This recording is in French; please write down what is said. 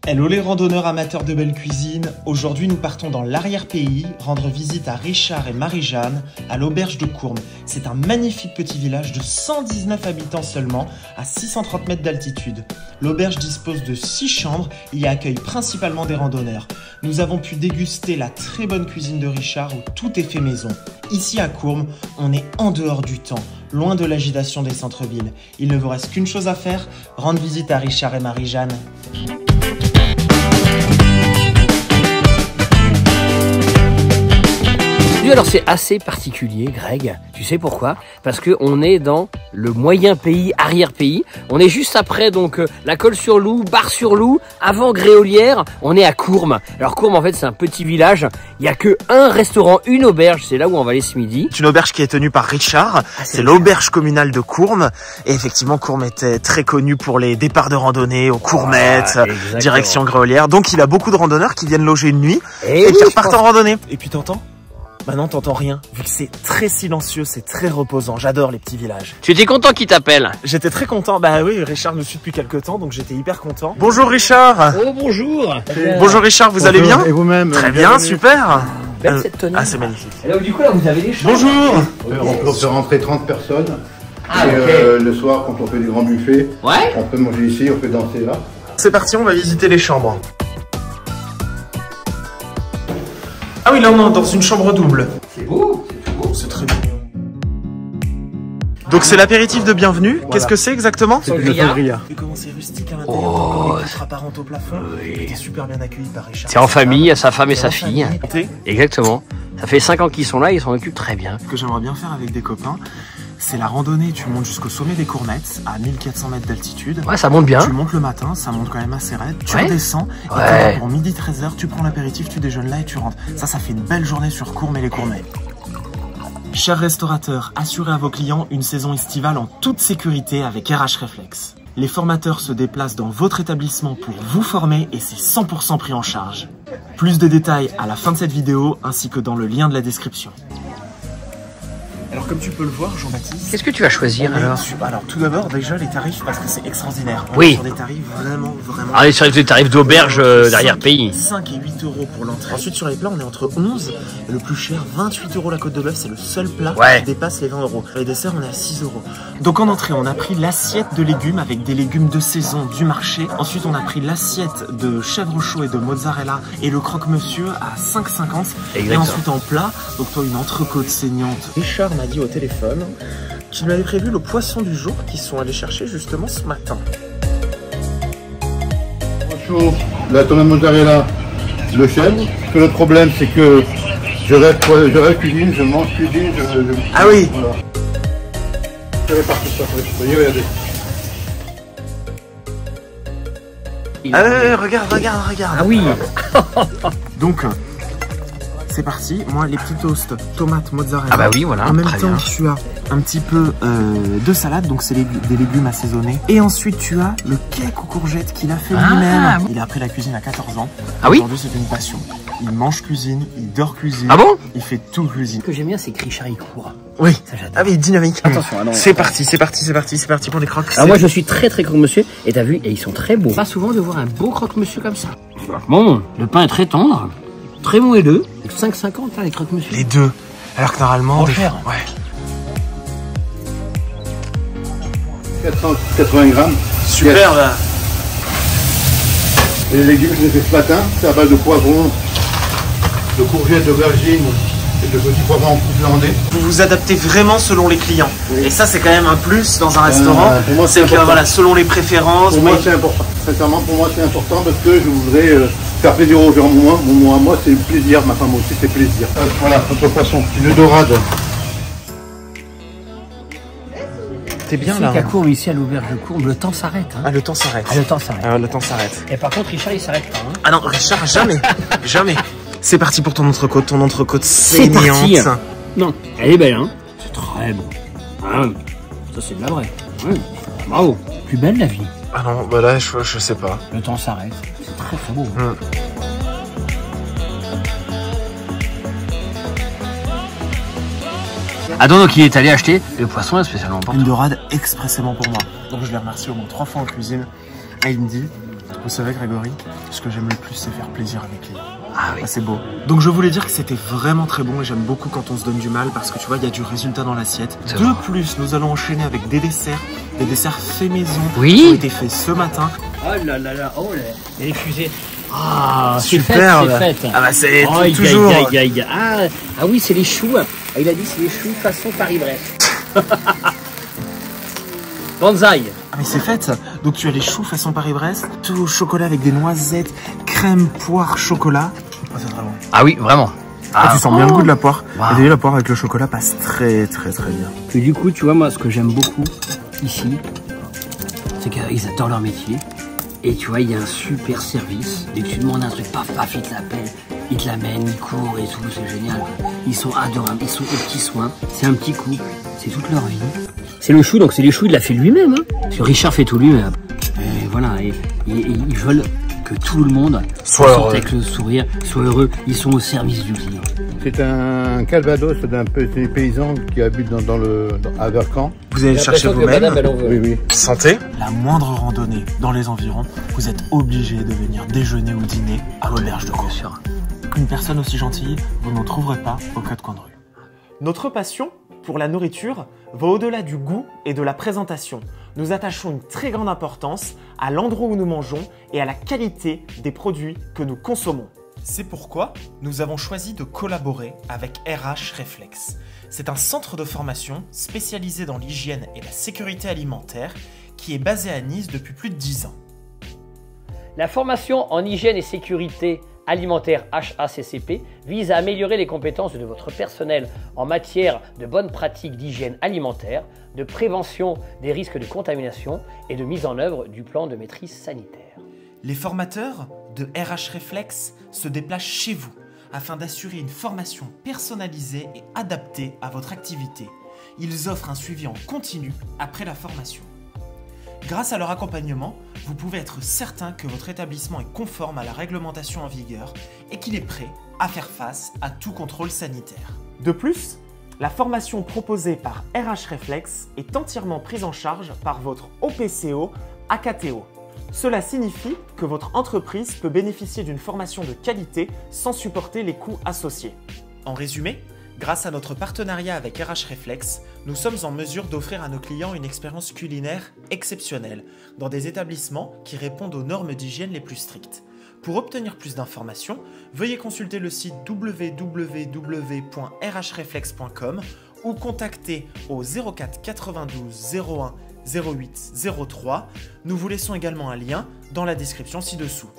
Hello les randonneurs amateurs de belle cuisine, aujourd'hui nous partons dans l'arrière-pays, rendre visite à Richard et Marie-Jeanne, à l'auberge de Courmes. C'est un magnifique petit village de 119 habitants seulement, à 630 mètres d'altitude. L'auberge dispose de 6 chambres et y accueille principalement des randonneurs. Nous avons pu déguster la très bonne cuisine de Richard où tout est fait maison. Ici à Courmes, on est en dehors du temps, loin de l'agitation des centres-villes. Il ne vous reste qu'une chose à faire, rendre visite à Richard et Marie-Jeanne. Alors c'est assez particulier, Greg. Tu sais pourquoi? Parce que on est dans le moyen pays, arrière-pays. On est juste après donc la Colle-sur-Loup, Bar-sur-Loup, avant Gréolière. On est à Courmes. Alors Courmes en fait c'est un petit village. Il y a que un restaurant, une auberge. C'est là où on va aller ce midi. C'est une auberge qui est tenue par Richard. C'est l'auberge communale de Courmes. Et effectivement Courmes était très connu pour les départs de randonnée aux Courmettes, direction Gréolière. Donc il a beaucoup de randonneurs qui viennent loger une nuit et qui repartent en randonnée. Et puis t'entends? Bah non, t'entends rien, vu que c'est très silencieux, c'est très reposant. J'adore les petits villages. Tu étais content qu'il t'appelle? J'étais très content. Bah oui, Richard me suit depuis quelques temps, donc j'étais hyper content. Bonjour Richard. Oh bonjour. Bonjour Richard, vous allez bien? Et vous-même? Très bien, super. Belle cette tenue. Ah, c'est magnifique. Et là, du coup, là, vous avez des chambres. Bonjour. On peut faire rentrer 30 personnes. Ah, et le soir, quand on fait des grands buffets, ouais, on peut manger ici, on peut danser là. C'est parti, on va visiter les chambres. Ah oui, là on est dans une chambre double. C'est beau, c'est tout beau. C'est très mignon. Donc c'est l'apéritif de bienvenue. Voilà. Qu'est-ce que c'est exactement? C'est une sangria. Et comment c'est rustique à l'intérieur, les contraparentes au plafond. Oui. T'es super bien accueilli par Richard. C'est en famille, à sa femme et sa fille. Exactement. Ça fait 5 ans qu'ils sont là, ils s'en occupent très bien. Ce que j'aimerais bien faire avec des copains, c'est la randonnée. Tu montes jusqu'au sommet des Courmettes, à 1400 mètres d'altitude. Ouais, ça monte bien. Tu montes le matin, ça monte quand même assez raide. Tu redescends, et pour midi 13h, tu prends l'apéritif, tu déjeunes là et tu rentres. Ça fait une belle journée sur Courmes et les Courmettes. Chers restaurateurs, assurez à vos clients une saison estivale en toute sécurité avec RH Réflexe. Les formateurs se déplacent dans votre établissement pour vous former et c'est 100% pris en charge. Plus de détails à la fin de cette vidéo ainsi que dans le lien de la description. Alors comme tu peux le voir, Jean-Baptiste... Qu'est-ce que tu vas choisir alors? Alors tout d'abord, déjà les tarifs, parce que c'est extraordinaire. On est sur des tarifs vraiment... Ah, on est sur des tarifs d'auberge d'arrière-pays. 5 et 8 euros pour l'entrée. Ensuite sur les plats, on est entre 11 et le plus cher, 28 euros la côte de bœuf. C'est le seul plat qui dépasse les 20 euros. Les desserts, on est à 6 euros. Donc en entrée, on a pris l'assiette de légumes avec des légumes de saison du marché. Ensuite, on a pris l'assiette de chèvre chaud et de mozzarella et le croque-monsieur à 5,50. Et ensuite en plat, donc toi une entrecôte saignante. Richard m'a dit au téléphone qu'il m'avait prévu le poisson du jour qu'ils sont allés chercher justement ce matin. Chaud, la tomate mozzarella, le chèvre. Que le problème c'est que je reste cuisine, je mange cuisine, Ah oui. Voilà. Je répartis ça, vous voyez, regardez. Regarde. Ah oui. Donc c'est parti, moi les petits toasts, tomates, mozzarella. Ah bah oui, voilà. En même temps, tu as un petit peu de salade, donc c'est des légumes assaisonnés. Et ensuite, tu as le cake aux courgettes qu'il a fait lui-même. Il a appris la cuisine à 14 ans. Ah oui. Aujourd'hui, c'est une passion. Il mange cuisine, il dort cuisine. Ah bon? Il fait tout cuisine. Ce que j'aime bien, c'est que Richard, il court. Oui. Ça, j'adore. Ah oui, dynamique. Attention, c'est parti pour les croques. Alors moi, je suis très croque-monsieur. Et t'as vu, et ils sont très beaux. Pas souvent de voir un beau croque-monsieur comme ça. Bon, le pain est très tendre. Très moelleux, 5,50 là les croque-monsieur. Les deux. Alors que normalement... cher. Ouais. 480 grammes. Super là. Et les légumes, je les ai fait ce matin. C'est à base de poivrons, de courgettes, d'aubergines et de petits poivrons finlandais. Vous vous adaptez vraiment selon les clients. Oui. Et ça, c'est quand même un plus dans un restaurant. Pour moi, c'est que voilà, selon les préférences. Pour moi, c'est important. Sincèrement, pour moi, c'est important parce que je voudrais faire plaisir aux gens. Moi, c'est plaisir. Ma femme aussi, c'est plaisir. Voilà, notre poisson, une dorade. T'es bien là. À Courmes, ici à l'auberge de Courmes, le temps s'arrête. Hein. Ah, le temps s'arrête. Ah, le temps s'arrête. Le temps s'arrête. Et par contre, Richard, il s'arrête pas. Hein. Ah non, Richard, jamais. Jamais. C'est parti pour ton entrecôte saignante. C'est parti. Non, elle est belle, hein. C'est très beau. Ah, ça, c'est de la vraie. Ouais. Bravo. Plus belle la vie. Ah non, bah là, je sais pas. Le temps s'arrête. C'est très beau. Ah donc il est allé acheter le poisson spécialement pour une dorade expressément pour moi. Donc je l'ai remercié au moins 3 fois en cuisine. Et il me dit, Vous savez, Grégory, ce que j'aime le plus, c'est faire plaisir à mes clients. Ah oui. Ah, c'est beau. Donc je voulais dire que c'était vraiment très bon et j'aime beaucoup quand on se donne du mal parce que tu vois, il y a du résultat dans l'assiette. De plus, nous allons enchaîner avec des desserts faits maison qui ont été faits ce matin. Oh là là là, oh là, et les fusées. Ah, super. C'est fait. Ah bah c'est Oh, toujours. Ah oui, c'est les choux. Ah, il a dit c'est les choux façon Paris-Brest. Banzai. Ah mais c'est fait. Donc tu as les choux façon Paris-Brest, tout au chocolat avec des noisettes, crème, poire, chocolat. Oh, c'est très bon. Ah oui, vraiment. Ah, tu sens bien le goût de la poire. Wow. Et d'ailleurs, la poire avec le chocolat passe très bien. Et du coup, tu vois, moi, ce que j'aime beaucoup ici, c'est qu'ils adorent leur métier. Et tu vois, il y a un super service. Et tu demandes un truc, paf, paf, ils te l'appellent, ils te l'amènent, ils courent et tout, c'est génial. Ils sont adorables, ils sont aux petits soins. C'est un petit coup, c'est toute leur vie. C'est le chou, donc c'est les choux, il l'a fait lui-même. Hein, parce que Richard fait tout lui-même. Et voilà, et ils veulent que tout le monde soit avec le sourire, soit heureux. Ils sont au service du client. C'est un calvados d'un petit paysan qui habite à Vercamp. Vous allez le chercher vous-même. Oui, oui. Santé. La moindre randonnée dans les environs, vous êtes obligé de venir déjeuner ou dîner à l'auberge de Courm. Une personne aussi gentille, vous n'en trouverez pas aux quatre coins de rue. Notre passion pour la nourriture va au-delà du goût et de la présentation. Nous attachons une très grande importance à l'endroit où nous mangeons et à la qualité des produits que nous consommons. C'est pourquoi nous avons choisi de collaborer avec RH Réflexe. C'est un centre de formation spécialisé dans l'hygiène et la sécurité alimentaire qui est basé à Nice depuis plus de 10 ans. La formation en hygiène et sécurité alimentaire HACCP vise à améliorer les compétences de votre personnel en matière de bonnes pratiques d'hygiène alimentaire, de prévention des risques de contamination et de mise en œuvre du plan de maîtrise sanitaire. Les formateurs de RH Réflexe se déplacent chez vous afin d'assurer une formation personnalisée et adaptée à votre activité. Ils offrent un suivi en continu après la formation. Grâce à leur accompagnement, vous pouvez être certain que votre établissement est conforme à la réglementation en vigueur et qu'il est prêt à faire face à tout contrôle sanitaire. De plus, la formation proposée par RH Réflexe est entièrement prise en charge par votre OPCO AKTO. Cela signifie que votre entreprise peut bénéficier d'une formation de qualité sans supporter les coûts associés. En résumé, grâce à notre partenariat avec RH Réflexe, nous sommes en mesure d'offrir à nos clients une expérience culinaire exceptionnelle dans des établissements qui répondent aux normes d'hygiène les plus strictes. Pour obtenir plus d'informations, veuillez consulter le site www.rhreflex.com ou contacter au 04 92 01 08 03. Nous vous laissons également un lien dans la description ci-dessous.